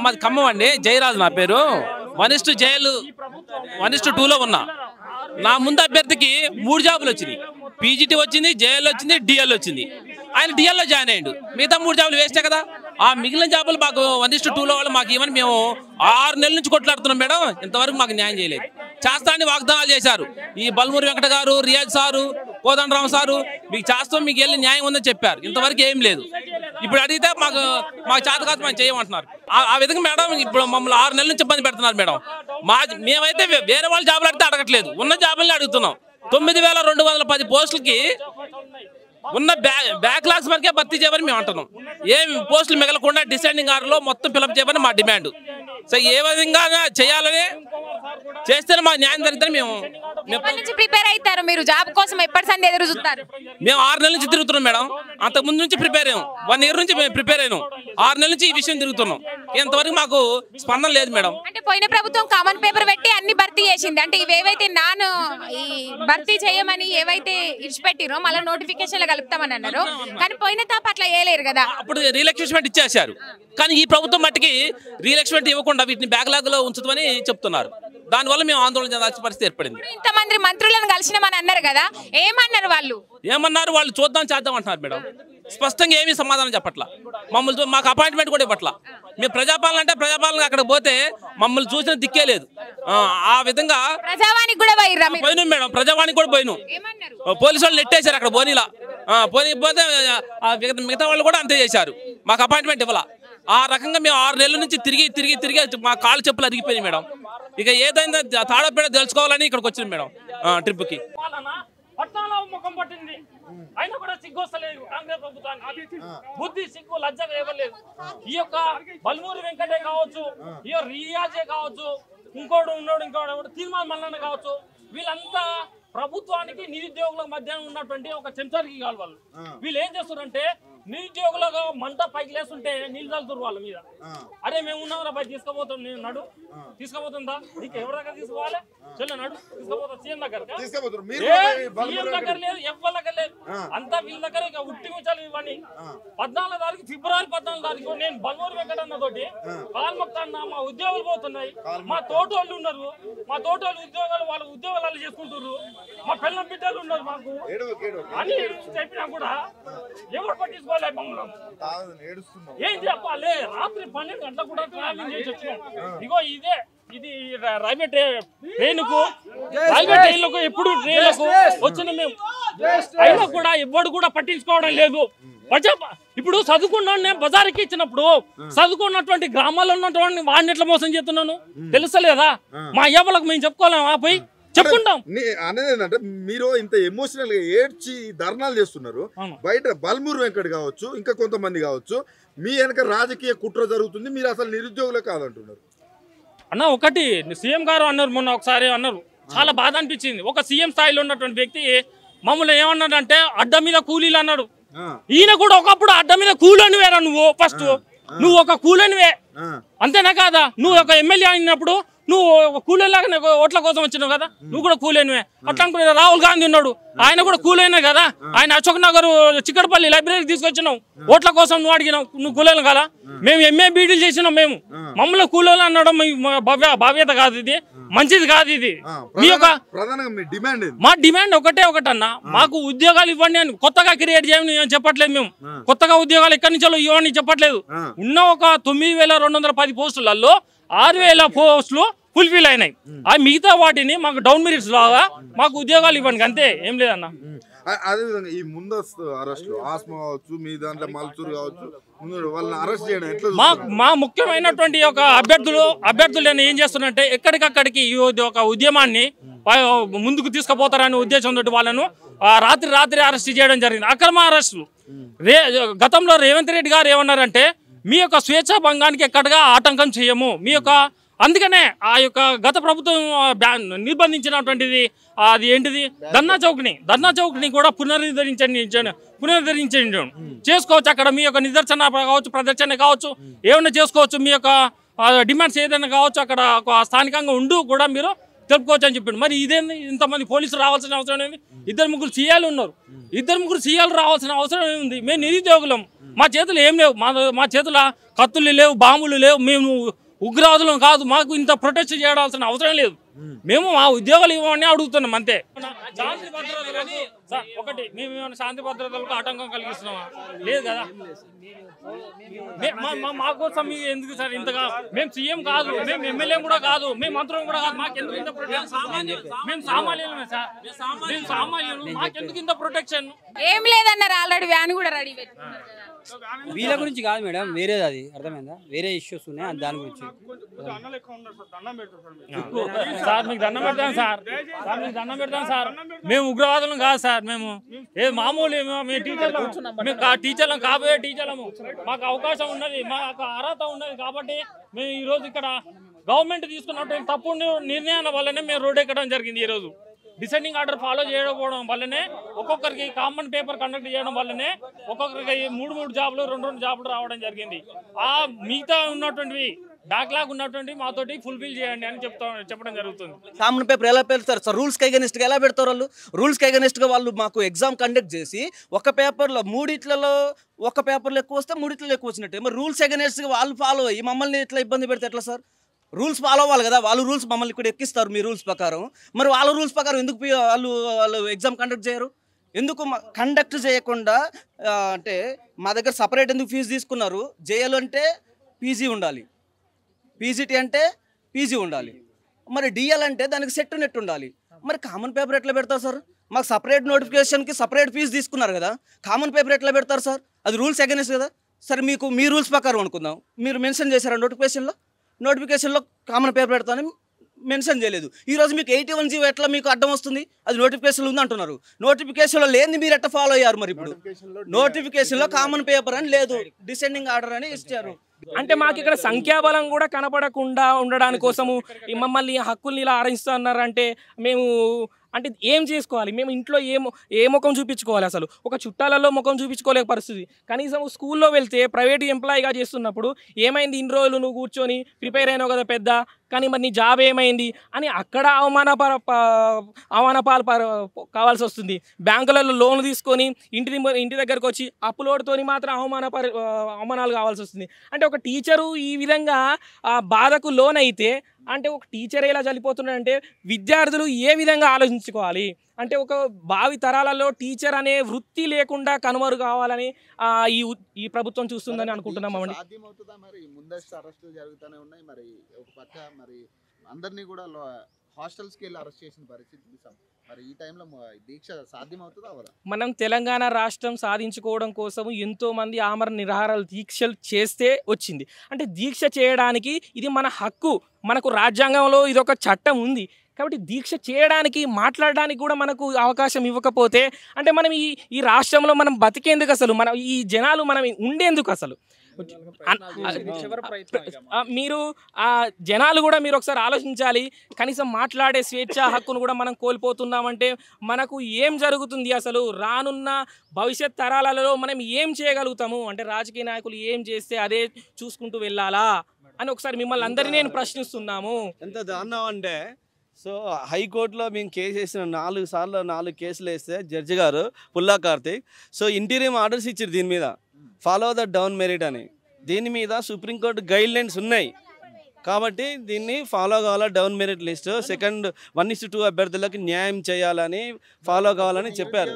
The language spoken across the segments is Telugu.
మాది ఖమ్మం అండి. జయరాజు నా పేరు. 1:2 జైలు 1:2లో ఉన్నా. నా ముందు అభ్యర్థికి 3 జాబులు వచ్చినాయి. పీజీటీ వచ్చింది, జేఎల్ వచ్చింది, డిఎల్ వచ్చింది. ఆయన డిఎల్లో జాయిన్ అయ్యాడు. మిగతా 3 జాబులు వేస్టే కదా. ఆ మిగిలిన జాబులు మాకు 1:2లో వాళ్ళు మాకు ఇవ్వని మేము 6 నెలల నుంచి కొట్లాడుతున్నాం మేడం. ఇంతవరకు మాకు న్యాయం చేయలేదు. చేస్తానని వాగ్దానాలు చేశారు. ఈ బల్మూరి వెంకట గారు, రియాజ్ సారు, కోదండరామ్ సారు మీకు చేస్తాం, మీకు వెళ్ళి న్యాయం ఉందని చెప్పారు. ఇంతవరకు ఏం లేదు. ఇప్పుడు అడిగితే మాకు చేత కాదు మేము చేయమంటున్నారు. ఆ విధంగా మేడం ఇప్పుడు మమ్మల్ని 6 నెలల నుంచి ఇబ్బంది పెడుతున్నారు మేడం. మేమైతే వేరే వాళ్ళ జాబులు అడిగితే అడగట్లేదు, ఉన్న జాబుల్ని అడుగుతున్నాం. 9,210 పోస్టులకి ఉన్న బ్యాక్లాగ్స్ వరకే భర్తీ చేయమని మేము అంటున్నాం. ఏం పోస్టులు మిగలకుండా డిసెండింగ్ ఆర్డర్లో మొత్తం ఫిలప్ చేయమని మా డిమాండ్. సో ఏ విధంగా చేయాలని చేస్తేనే మాకు న్యాయం జరుగుతుంది. మేము ప్రిపేర్ అవుతారు. మీరు జాబ్ కోసం ఎప్పటి సంది ఎదురు చూస్తారు? మేము 6 నెలల నుంచి తిరుగుతున్నాం మేడం. అంతకు ముందు నుంచి ప్రిపేర్ అయ్యాం. 1 ఇయర్ నుంచి మేము ప్రిపేర్ అయ్యాం. 6 నెలల నుంచి ఈ విషయం తిరుగుతున్నాం. ఇంతవరకు మాకు స్పందన లేదు మేడం. అంటే పోయిన ప్రభుత్వం కామన్ పేపర్ పెట్టి అన్ని భర్తీ చేసింది. అంటే ఇవేవైతే ఈ భర్తీ చేయమని ఏవైతే ఇచ్చిపెట్టిరో మళ్ళీ నోటిఫికేషన్లు కలుపుతామని అన్నారు. కానీ పోయిన తాప అట్లా చేయలేరు కదా. అప్పుడు రీలెక్స్మెంట్ ఇచ్చేసారు. కానీ ఈ ప్రభుత్వం మట్టికి రీలెక్స్మెంట్ ఇవ్వకుండా వీటిని బ్యాక్లాగ్ లో ఉంచుతామని చెప్తున్నారు. దానివల్ల మేము ఆందోళన చెందాల్సిన పరిస్థితి ఏర్పడింది. ఇంతమంది మంత్రులను కలిసినామని అన్నారు కదా, ఏమన్నారు వాళ్ళు? వాళ్ళు చూద్దాం చేద్దాం అంటున్నారు మేడం. స్పష్టంగా ఏమీ సమాధానం చెప్పట్లా. మాకు అపాయింట్మెంట్ కూడా ఇవ్వట్లా. మేము ప్రజాపాలన అంటే ప్రజాపాలన అక్కడికి పోతే మమ్మల్ని చూసిన దిక్కే లేదు. ఆ విధంగా ప్రజావానికి కూడా పోయినాం మేడం. ప్రజావానికి కూడా పోయినాం. పోలీసు వాళ్ళు నెట్టేశారు అక్కడ పోనీలా. పోతే మిగతా వాళ్ళు కూడా అంతే చేశారు. మాకు అపాయింట్మెంట్ ఇవ్వాల. ఆ రకంగా మేము 6 నెలల నుంచి తిరిగి మా కాళ్ళు చెప్పులు అరిగిపోయినాయి మేడం. ఇక ఏదైనా తాడపేడ తెలుసుకోవాలని ఇక్కడికి వచ్చినాం మేడం ట్రిప్కి. ముఖం పట్టింది అయినా కూడా సిగ్గు వస్తలేదు కాంగ్రెస్ ప్రభుత్వానికి. బుద్ధి సిగ్గు లజ్జ ఇవ్వలేదు. ఈ యొక్క బల్మూరి వెంకటే కావచ్చు, ఈ రియాజే కావచ్చు, ఇంకోడు తీర్మాన్ మల్లన్న కావచ్చు, వీళ్ళంతా ప్రభుత్వానికి నిరుద్యోగుల మధ్య ఉన్నటువంటి ఒక చెంచరికి కావాలి వాళ్ళు. వీళ్ళు ఏం చేస్తారంటే నిరుద్యోగులకు మంట పైకి లేస్తుంటే నీళ్ళు చల్లుతారు వాళ్ళ మీద. అరే మేము ఉన్నాం పై తీసుకుపోతాం, నేను నడు తీసుకుపోతుందా నీకు ఎవరి దగ్గర తీసుకోవాలి? చెల్ల నడు తీసుకుపోతా. సీఎం దగ్గర లేదు, ఎవరి దగ్గర లేదు. అంతా వీళ్ళ దగ్గర ఇక ఉట్టి ముచ్చాలి ఇవన్నీ. 14 తారీఖు ఫిబ్రవరి 14 తారీఖు నేను బల్మూరి వెంకటన్న తోటి కాల్మొక్తాన్న మా ఉద్యోగాలు పోతున్నాయి, మా తోటోళ్ళు ఉన్నారు, మా తోటోళ్ళు ఉద్యోగాలు వాళ్ళ ఉద్యోగాలు చేసుకుంటున్నారు, మా పిల్లల బిడ్డలు ఉన్నారు మాకు అని చెప్పినా కూడా ఎవరు పట్టించుకోవాలి? ఏం చెప్పాలి? రాత్రి 12 గంటలకు కూడా ట్రావెలింగ్ చేసి వచ్చినాం. ఇగో ఇది రైల్వే ట్రైన్కు ఎప్పుడు ట్రైన్లకు వచ్చిన మేము అయినా కూడా ఎవడు కూడా పట్టించుకోవడం లేదు. ఇప్పుడు చదువుకున్న బజార్కి ఇచ్చినప్పుడు చదువుకున్నటువంటి గ్రామాల్లో ఉన్నటువంటి వాడిని ఎట్లా మోసం చేస్తున్నాను తెలుసలేదా? మా అయ్యవాళ్ళకు మేము చెప్పుకోలేమా? పోయి చెప్పుకుంటాం అనేది ఏంటంటే మీరు ఇంత ఎమోషనల్ గా ఏడ్చి ధర్నాలు చేస్తున్నారు. బయట బల్మూరి వెంకట్ కావచ్చు, ఇంకా కొంతమంది కావచ్చు, మీ వెనక రాజకీయ కుట్ర జరుగుతుంది, మీరు అసలు నిరుద్యోగులే కాదంటున్నారు అన్న. ఒకటి సీఎం గారు అన్నారు, మొన్న ఒకసారి అన్నారు, చాలా బాధ అనిపించింది. ఒక సీఎం స్థాయిలో ఉన్నటువంటి వ్యక్తి మమ్మల్ని ఏమన్నాడంటే అడ్డ మీద కూలీలు అన్నాడు. ఈయన కూడా ఒకప్పుడు అడ్డ మీద కూలీనివేరా నువ్వు. ఫస్ట్ నువ్వు ఒక కూలీనివే, అంతేనా కాదా? నువ్వు ఒక ఎమ్మెల్యే అయినప్పుడు నువ్వు కూలీలాగా ఓట్ల కోసం వచ్చినావు కదా, నువ్వు కూడా కూలీనివే. అట్లా అనుకునే రాహుల్ గాంధీ ఉన్నాడు, ఆయన కూడా కూలీనే కదా. ఆయన అశోక్ నగర్ చిక్కడపల్లి లైబ్రరీకి తీసుకొచ్చినావు, ఓట్ల కోసం నువ్వు అడిగినావు, నువ్వు కూలీలు కదా. మేము ఎంఏ బీడీలు చేసినాం, మేము మమ్మల్ని కూలీలు అనడం భవ్యత కాదు, ఇది మంచిది కాదు. ఇది మీ యొక్క మా డిమాండ్ ఒకటన్నా, మాకు ఉద్యోగాలు ఇవ్వండి అని. కొత్తగా క్రియేట్ చేయమని చెప్పట్లేదు, మేము కొత్తగా ఉద్యోగాలు ఎక్కడి నుంచో ఇవ్వని చెప్పట్లేదు. ఉన్న ఒక 9,210 పోస్టులలో 6,000 పోస్టులు ఫుల్ఫిల్ అయినాయి. ఆ మిగతా వాటిని మాకు డౌన్ మెరిట్స్ లాగా మాకు ఉద్యోగాలు ఇవ్వండి, అంతే, ఏం లేదన్న. అదేవిధంగా ఈ ముందస్తు అరెస్టులు ఆస్మా కావచ్చు, మీ దాంట్లో మల్చూరు కావచ్చు, వాళ్ళని అరెస్ట్ చేయడం ఎట్లా? మా ముఖ్యమైనటువంటి ఒక అభ్యర్థులు ఏం చేస్తున్నారంటే ఎక్కడికక్కడికి ఈ ఒక ఉద్యమాన్ని ముందుకు తీసుకుపోతారనే ఉద్దేశంతో వాళ్ళను రాత్రి అరెస్ట్ చేయడం జరిగింది. అక్రమ అరెస్టులు. గతంలో రేవంత్ రెడ్డి గారు ఏమన్నారంటే మీ యొక్క స్వేచ్ఛా భంగానికి ఎక్కడగా ఆటంకం చేయము, మీ యొక్క అందుకనే ఆ యొక్క గత ప్రభుత్వం నిర్బంధించినటువంటిది అది ఏంటిది ధర్నా చౌక్ని కూడా పునరుద్ధరించండి చేసుకోవచ్చు. అక్కడ మీ యొక్క నిదర్శన కావచ్చు, ప్రదర్శన కావచ్చు, ఏమైనా చేసుకోవచ్చు. మీ యొక్క డిమాండ్స్ ఏదైనా కావచ్చు, అక్కడ స్థానికంగా ఉండు కూడా మీరు తెలుపుకోవచ్చు అని చెప్పిండు. మరి ఇదేంది ఇంతమంది పోలీసులు రావాల్సిన అవసరం ఏంది? 2-3 సీఏలు ఉన్నారు, 2-3 సీఏలు రావాల్సిన అవసరం ఏముంది? మేము నిరుద్యోగులం, మా చేతులు ఏం లేవు, మా చేతుల కత్తులు లేవు, బాంబులు లేవు, మేము ఉగ్రవాదులం కాదు, మాకు ఇంత ప్రొటెస్ట్ చేయాల్సిన అవసరం లేదు, మేము మా ఉద్యోగాలు ఇవ్వమని అడుగుతున్నాం అంతే. శాంతి భద్రతలు ఒకటి మేము ఏమైనా శాంతి భద్రతలకు ఆటంకం కలిగిస్తున్నామా? లేదు కదా. మా కోసం ఎందుకు సార్ ఇంతగా? మేము సీఎం కాదు, మేము ఎమ్మెల్యే కూడా కాదు, మేము మంత్రులు కూడా కాదు, మాకెందుకు ఇంత ప్రొటెక్షన్? మేము సామాన్యులమే సార్, మేము సామాన్యులు, మాకెందుకు ఇంత ప్రొటెక్షన్? ఏం లేదన్నారు, ఆల్రెడీ వ్యాన్ కూడా రెడీ పెట్టుకున్నారు కదా. వీళ్ళ గురించి కాదు మేడం, వేరేది, అది అర్థమైందా? వేరే ఇష్యూస్ ఉన్నాయి దాని గురించి. సార్ మీకు దండం పెడతాం సార్, మీకు దండం పెడతాం సార్, మేము ఉగ్రవాదులం కాదు సార్, మేము మామూలు మేము టీచర్లం కాబోయే టీచర్లము, మాకు అవకాశం ఉన్నది, మాకు అర్హత ఉన్నది కాబట్టి మేము ఈరోజు ఇక్కడ గవర్నమెంట్ తీసుకున్నటువంటి తప్పుడు నిర్ణయాల వల్లనే మేము రోడ్ ఎక్కడం జరిగింది. ఈరోజు డిసెండింగ్ ఆర్డర్ ఫాలో చేయకపోవడం వల్లనే, ఒక్కొక్కరికి కామన్ పేపర్ కండక్ట్ చేయడం వల్లనే ఒక్కొక్కరికి 3 జాబులు 2 జాబులు రావడం జరిగింది. ఆ మిగతా ఉన్నటువంటివి బ్యాక్లాగ్ ఉన్నటువంటి మాతోటి ఫుల్ఫిల్ చేయండి అని చెప్పడం జరుగుతుంది. కామన్ పేపర్ ఎలా పెడతారు సార్? రూల్స్కి అగెనిస్ట్గా ఎలా పెడతారు వాళ్ళు? రూల్స్కి అగెనిస్ట్గా వాళ్ళు మాకు ఎగ్జామ్ కండక్ట్ చేసి ఒక పేపర్లో 3 ఒక పేపర్లో ఎక్కువ వస్తే 3 ఎక్కువ వచ్చినట్టే. మరి రూల్స్ అగెనిస్ట్గా వాళ్ళు ఫాలో అయ్యి మమ్మల్ని ఇట్లా ఇబ్బంది పెడితే ఎట్లా సార్? రూల్స్ ఫాలో అవ్వాలి కదా, వాళ్ళు రూల్స్ మమ్మల్ని ఇక్కడ ఎక్కిస్తారు మీ రూల్స్ ప్రకారం, మరి వాళ్ళ రూల్స్ ప్రకారం ఎందుకు వాళ్ళు ఎగ్జామ్ కండక్ట్ చేయరు? ఎందుకు కండక్ట్ చేయకుండా అంటే మా దగ్గర సపరేట్ ఎందుకు ఫీజు తీసుకున్నారు? జేఎల్ అంటే పీజీ ఉండాలి, పీజీటీ అంటే పీజీ ఉండాలి, మరి డిఎల్ అంటే దానికి సెట్ నెట్ ఉండాలి. మరి కామన్ పేపర్ ఎట్లా పెడతారు సార్? మాకు సపరేట్ నోటిఫికేషన్కి సపరేట్ ఫీజు తీసుకున్నారు కదా, కామన్ పేపర్ ఎట్లా పెడతారు సార్? అది రూల్స్ అగెనిస్ట్ కదా. సరే మీకు మీ రూల్స్ ప్రకారం అనుకుందాం, మీరు మెన్షన్ చేశారా నోటిఫికేషన్లో కామన్ పేపర్ పెడతానని మెన్షన్ చేయలేదు. ఈరోజు మీకు 81 జీవో ఎట్లా మీకు అడ్డం వస్తుంది? అది నోటిఫికేషన్లో ఉంది అంటున్నారు, నోటిఫికేషన్లో లేని మీరు ఎట్లా ఫాలో అయ్యారు? మరి ఇప్పుడు నోటిఫికేషన్లో కామన్ పేపర్ అని లేదు, డిసెండింగ్ ఆర్డర్ అని ఇచ్చారు. అంటే మాకు ఇక్కడ సంఖ్యాబలం కూడా కనపడకుండా ఉండడానికి కోసము మమ్మల్ని హక్కుల్ని ఇలా ఆరాధిస్తున్నారు. అంటే మేము అంటే ఏం చేసుకోవాలి? మేము ఇంట్లో ఏ ముఖం చూపించుకోవాలి? అసలు ఒక చుట్టాలలో ముఖం చూపించుకోలేక పరిస్థితి. కనీసం స్కూల్లో వెళ్తే ప్రైవేట్ ఎంప్లాయీగా చేస్తున్నప్పుడు ఏమైంది, ఇన్ని రోజులు నువ్వు కూర్చొని ప్రిపేర్ అయినావు కదా పెద్ద, కానీ మరి నీ జాబ్ ఏమైంది అని అక్కడ అవమానపాలు కావాల్సి వస్తుంది. బ్యాంకులలో లోన్లు తీసుకొని ఇంటి దగ్గరకు వచ్చి అప్పులోడుతోని మాత్రం అవమానాలు కావాల్సి వస్తుంది. అంటే ఒక టీచరు ఈ విధంగా బాధకు లోన్ అయితే అంటే ఒక టీచర్ ఎలా చనిపోతున్నాడంటే విద్యార్థులు ఏ విధంగా ఆలోచించుకోవాలి? అంటే ఒక భావి తరాలలో టీచర్ అనే వృత్తి లేకుండా కనుమరు కావాలని ఈ ప్రభుత్వం చూస్తుందని అనుకుంటున్నామండి. సాధ్యమవుతుందా? మరి ముందస్తు అరెస్టులు జరుగుతూనే ఉన్నాయి, మరి ఒక పక్క మరి అందరినీ కూడా హాస్టల్స్కి వెళ్ళి అరెస్ట్ చేసిన పరిస్థితి, మరి ఈ టైంలో దీక్ష సాధ్యమవుతుందా అవదా? మనం తెలంగాణ రాష్ట్రం సాధించుకోవడం కోసం ఎంతోమంది ఆమరణ నిరాహారాలు దీక్షలు చేస్తే వచ్చింది. అంటే దీక్ష చేయడానికి ఇది మన హక్కు, మనకు రాజ్యాంగంలో ఇదొక చట్టం ఉంది కాబట్టి దీక్ష చేయడానికి మాట్లాడడానికి కూడా మనకు అవకాశం ఇవ్వకపోతే అంటే మనం ఈ రాష్ట్రంలో మనం బతికేందుకు, అసలు మనం ఈ జనాలు మనం ఉండేందుకు అసలు మీరు జనాలు కూడా మీరు ఒకసారి ఆలోచించాలి. కనీసం మాట్లాడే స్వేచ్ఛ హక్కును కూడా మనం కోల్పోతున్నామంటే మనకు ఏం జరుగుతుంది? అసలు రానున్న భవిష్యత్ తరాలలో మనం ఏం చేయగలుగుతాము? అంటే రాజకీయ నాయకులు ఏం చేస్తే అదే చూసుకుంటూ వెళ్ళాలా అని ఒకసారి మిమ్మల్ని అందరినీ నేను ప్రశ్నిస్తున్నాము. ఎంత దారుణం అంటే, సో హైకోర్టులో మేము కేసు వేసిన 4 సార్లు 4 కేసులు వేస్తే జడ్జి గారు పుల్లా కార్తిక్ సో ఇంటీరియం ఆర్డర్స్ ఇచ్చారు దీని మీద, ఫాలో ద డౌన్ మెరిట్ అని. దీని మీద సుప్రీంకోర్టు గైడ్ లైన్స్ ఉన్నాయి కాబట్టి దీన్ని ఫాలో కావాలా. డౌన్ మెరిట్ లిస్ట్ సెకండ్ 1:2 అభ్యర్థులకు న్యాయం చేయాలని ఫాలో కావాలని చెప్పారు.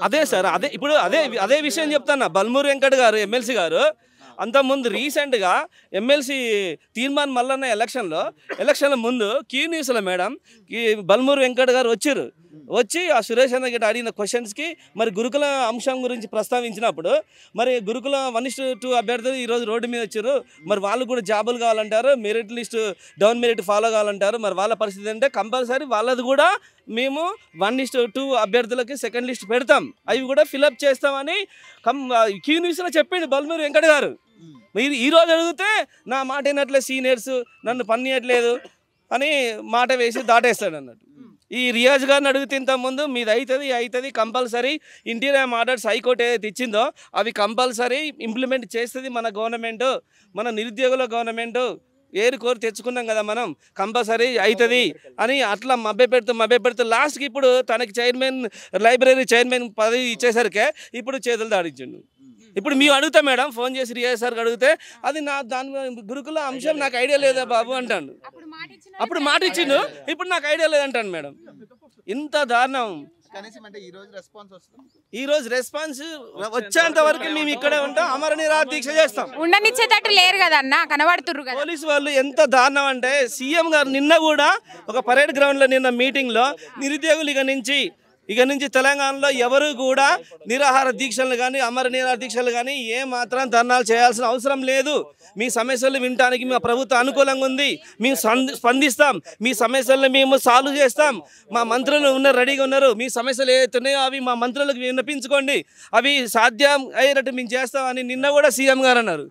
అదే సార్, అదే ఇప్పుడు అదే విషయం చెప్తాను. బల్మూరు వెంకట్ గారు ఎమ్మెల్సీ గారు అంతకుముందు రీసెంట్గా ఎమ్మెల్సీ తీర్మాన్ మల్లన్న ఎలక్షన్ల ముందు క్యూ న్యూస్లో మేడం బల్మూరు వెంకట్ గారు వచ్చి ఆ సురేష్ అన్న గట్ట అడిగిన క్వశ్చన్స్కి మరి గురుకుల అంశం గురించి ప్రస్తావించినప్పుడు మరి గురుకుల 1:2 అభ్యర్థులు ఈరోజు రోడ్డు మీద వచ్చారు, మరి వాళ్ళు కూడా జాబులు కావాలంటారు, merit list down merit follow కావాలంటారు. మరి వాళ్ళ పరిస్థితి అంటే కంపల్సరీ వాళ్ళది కూడా మేము 1:2 అభ్యర్థులకి సెకండ్ లిస్ట్ పెడతాం, అవి కూడా ఫిలప్ చేస్తామని క్యూ న్యూస్లో చెప్పిండు బల్మూరు వెంకట్ గారు. మీరు ఈరోజు అడిగితే నా మాట అయినట్లే సీనియర్స్ నన్ను పనియట్లేదు అని మాట వేసి దాటేస్తాడు అన్నట్టు. ఈ రియాజ్ గారిని అడిగితే ఇంతకుముందు మీది అవుతుంది కంపల్సరీ ఇంటీరియర్ ఆర్డర్స్ హైకోర్టు ఏదైతే ఇచ్చిందో అవి కంపల్సరీ ఇంప్లిమెంట్ చేస్తుంది మన గవర్నమెంట్, మన నిరుద్యోగుల గవర్నమెంట్ ఏరు కోరి తెచ్చుకున్నాం కదా మనం, కంపల్సరీ అవుతుంది అని అట్లా మభ్యపెడుతూ లాస్ట్కి ఇప్పుడు తనకి చైర్మన్, లైబ్రరీ చైర్మన్ పదవి ఇచ్చేసరికి ఇప్పుడు చేతులు దాడించండు. ఇప్పుడు మేము అడుగుతాం మేడం, ఫోన్ చేసి రియాజ్ సార్కి అడిగితే అది దాని గురుకుల అంశం నాకు ఐడియా లేదా బాబు అంటాను. అప్పుడు మాట ఇచ్చిండు, ఇప్పుడు నాకు ఐడియా లేదంటాను మేడం. ఇంత దారుణం. కనీసం అంటే ఈ రోజు రెస్పాన్స్ వస్తుంది. ఈ రోజు రెస్పాన్స్ వచ్చేంత వరకు మేము ఇక్కడే ఉంటాం, అమర నిరాహార దీక్ష చేస్తాం. ఉండనిచ్చేటట్టు లేరు కదా అన్న, కనబడుతుర్రు కదా. పోలీసు వాళ్ళు ఎంత దారుణం అంటే, సీఎం గారు నిన్న కూడా ఒక పరేడ్ గ్రౌండ్లో నిన్న మీటింగ్లో నిరుద్యోగులు ఇక నుంచి తెలంగాణలో ఎవరు కూడా నిరాహార దీక్షలు కానీ అమర నిరాహార దీక్షలు కానీ ఏ మాత్రం ధర్నాలు చేయాల్సిన అవసరం లేదు. మీ సమస్యలు వినడానికి మా ప్రభుత్వం అనుకూలంగా ఉంది, మేము స్పందిస్తాం, మీ సమస్యలను మేము సాల్వ్ చేస్తాం. మా మంత్రులు రెడీగా ఉన్నారు, మీ సమస్యలు ఏవైతే ఉన్నాయో అవి మా మంత్రులకు విన్నపించుకోండి, అవి సాధ్యం అయ్యేటట్టు మేము చేస్తామని నిన్న కూడా సీఎం గారు అన్నారు.